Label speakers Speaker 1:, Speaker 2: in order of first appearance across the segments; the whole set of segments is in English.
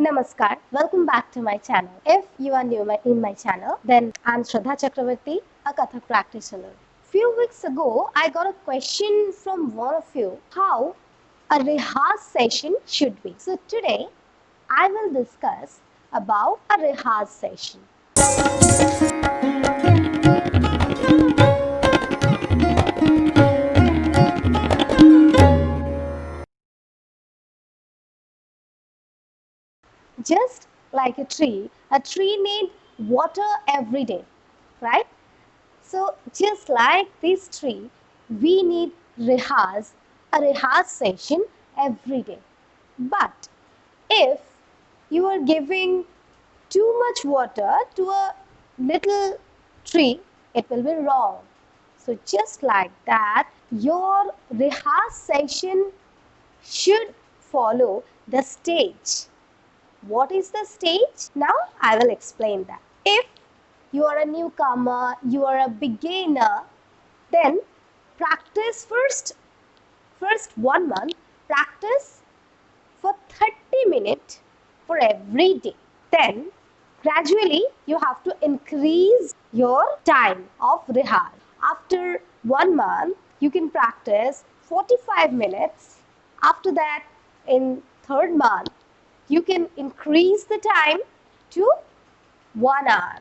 Speaker 1: Namaskar, welcome back to my channel. If you are new in my channel, then I'm Shraddha Chakravarti, a Kathak practitioner. Few weeks ago, I got a question from one of you how a rehearse session should be. So today, I will discuss about a rehearse session. Just like a tree needs water every day, right? So just like this tree, we need a rehearse session every day. But if you are giving too much water to a little tree, it will be wrong. So just like that, your rehearse session should follow the stage. What is the stage? Now I will explain that. If you are a newcomer, you are a beginner, then practice first 1 month, practice for 30 minutes for every day. Then gradually you have to increase your time of rehearsal. After 1 month, you can practice 45 minutes. After that, in third month, you can increase the time to 1 hour.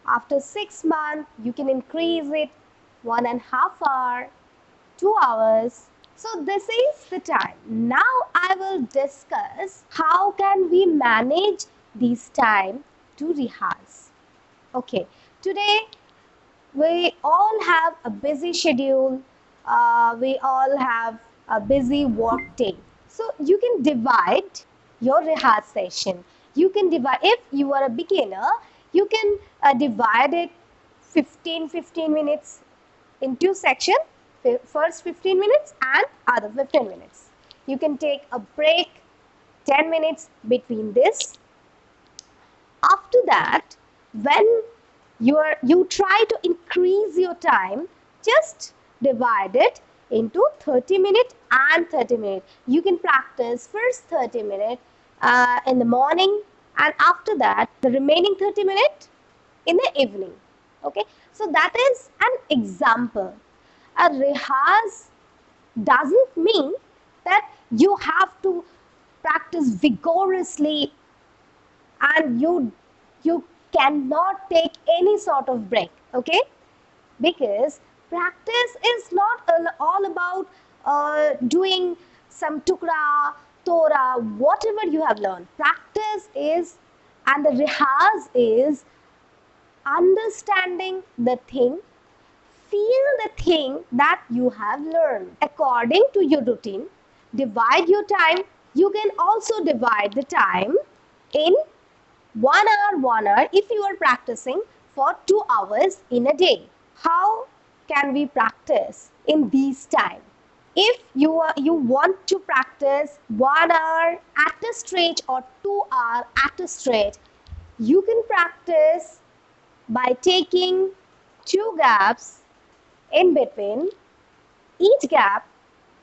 Speaker 1: After 6 months, you can increase it 1.5 hour, 2 hours. So this is the time. Now I will discuss how can we manage this time to rehearse. Okay, today we all have a busy schedule. We all have a busy work day. So you can divide your rehearsal session. You can divide, if you are a beginner, you can divide it 15 minutes in two sections. First 15 minutes and other 15 minutes. You can take a break 10 minutes between this. After that, when you try to increase your time, just divide it into 30 minutes and 30 minutes. You can practice first 30 minutes in the morning, and after that the remaining 30 minutes in the evening. Okay, so that is an example. A rehearse doesn't mean that you have to practice vigorously and you cannot take any sort of break, okay? Because practice is not all about doing some tukra, tora, whatever you have learned. Practice is, and the rehearse is understanding the thing, feel the thing that you have learned. According to your routine, divide your time. You can also divide the time in 1 hour, 1 hour if you are practicing for 2 hours in a day. How can we practice in these time? If you want to practice 1 hour at a stretch or 2 hour at a stretch, you can practice by taking two gaps in between. Each gap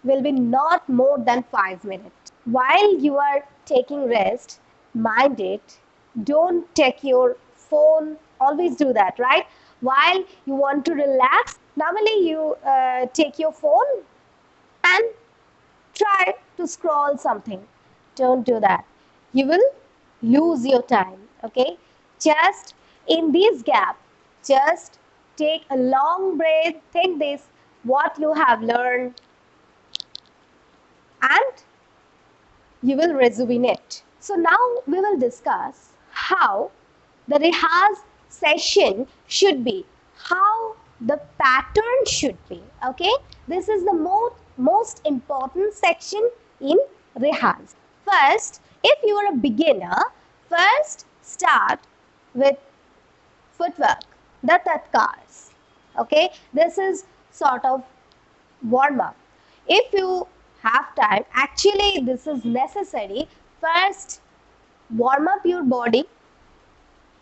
Speaker 1: will be not more than 5 minutes. While you are taking rest, mind it, don't take your phone. Always do that, right? While you want to relax, normally you take your phone and try to scroll something. Don't do that. You will lose your time, okay? Just in this gap, just take a long breath, think this, what you have learned, and you will resume it. So now we will discuss how the rehearse session should be, how the pattern should be, okay? This is the most important section in rehearse. First, if you are a beginner, first start with footwork, the tatkars, okay? This is sort of warm up. If you have time, actually this is necessary. First warm up your body,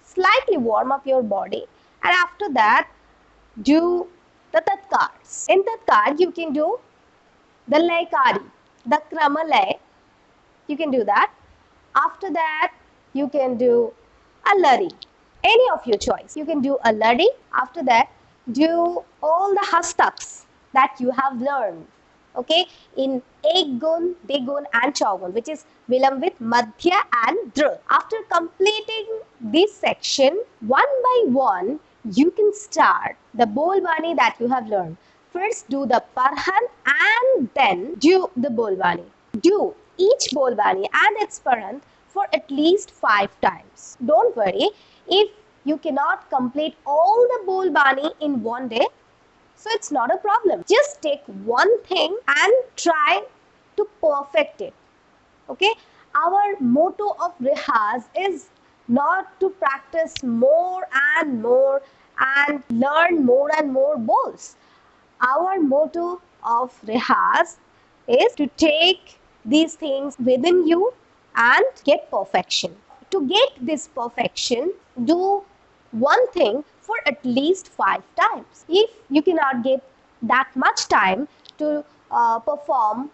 Speaker 1: slightly warm up your body, and after that do the tatkars. In tatkar you can do the laykari, the krama lay, you can do that. After that, you can do a lari, any of your choice. You can do a lari. After that, do all the hastaks that you have learned. Okay, in ek gun, de gun, and chaugun, which is Vilambit, Madhya, and Drut. After completing this section, one by one, you can start the Bolbani that you have learned. First, do the Parhan and then do the Bolbani. Do each Bolbani and its parent for at least 5 times. Don't worry if you cannot complete all the Bolbani in one day, so it's not a problem. Just take one thing and try to perfect it. Okay? Our motto of Rihas is not to practice more and more and learn more and more bowls. Our motto of Rihas is to take these things within you and get perfection. To get this perfection, do one thing for at least 5 times. If you cannot get that much time to perform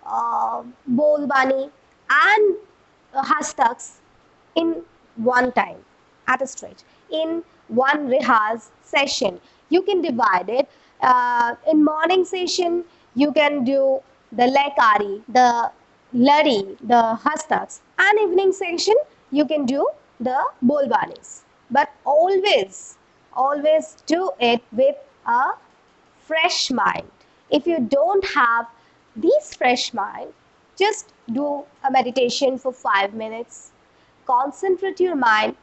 Speaker 1: Bolbani and hastaks in one time at a stretch, in one Rihas session, you can divide it. In morning session, you can do the lekari, the lari, the hastaks, and evening session, you can do the bolbanis. But always, always do it with a fresh mind. If you don't have this fresh mind, just do a meditation for 5 minutes. Concentrate your mind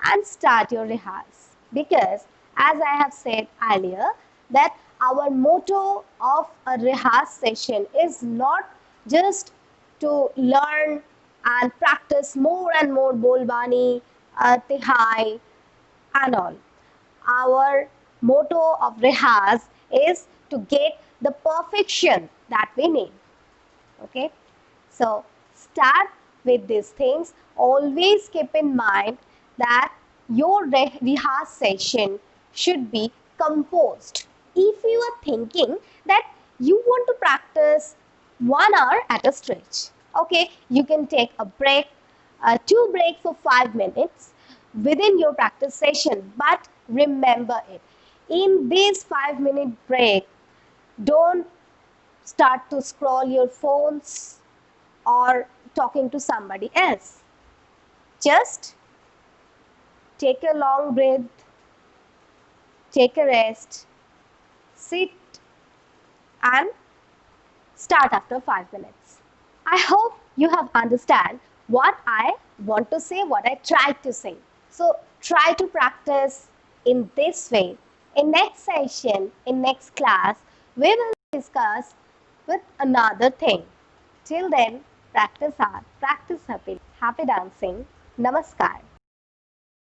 Speaker 1: and start your rehearse. Because as I have said earlier, that our motto of a rehearse session is not just to learn and practice more and more Bolbani, Tihai, and all. Our motto of rehearse is to get the perfection that we need. Okay, so start with these things. Always keep in mind that your rehearse session should be composed. If you are thinking that you want to practice 1 hour at a stretch, okay, you can take a break, 2 breaks for 5 minutes within your practice session. But remember it, in this 5-minute break, don't start to scroll your phones or talking to somebody else. Just take a long breath, take a rest, sit and start after 5 minutes. I hope you have understand what I want to say, what I tried to say. So try to practice in this way. In next session, in next class, we will discuss with another thing. Till then, practice hard, practice happy dancing. Namaskar.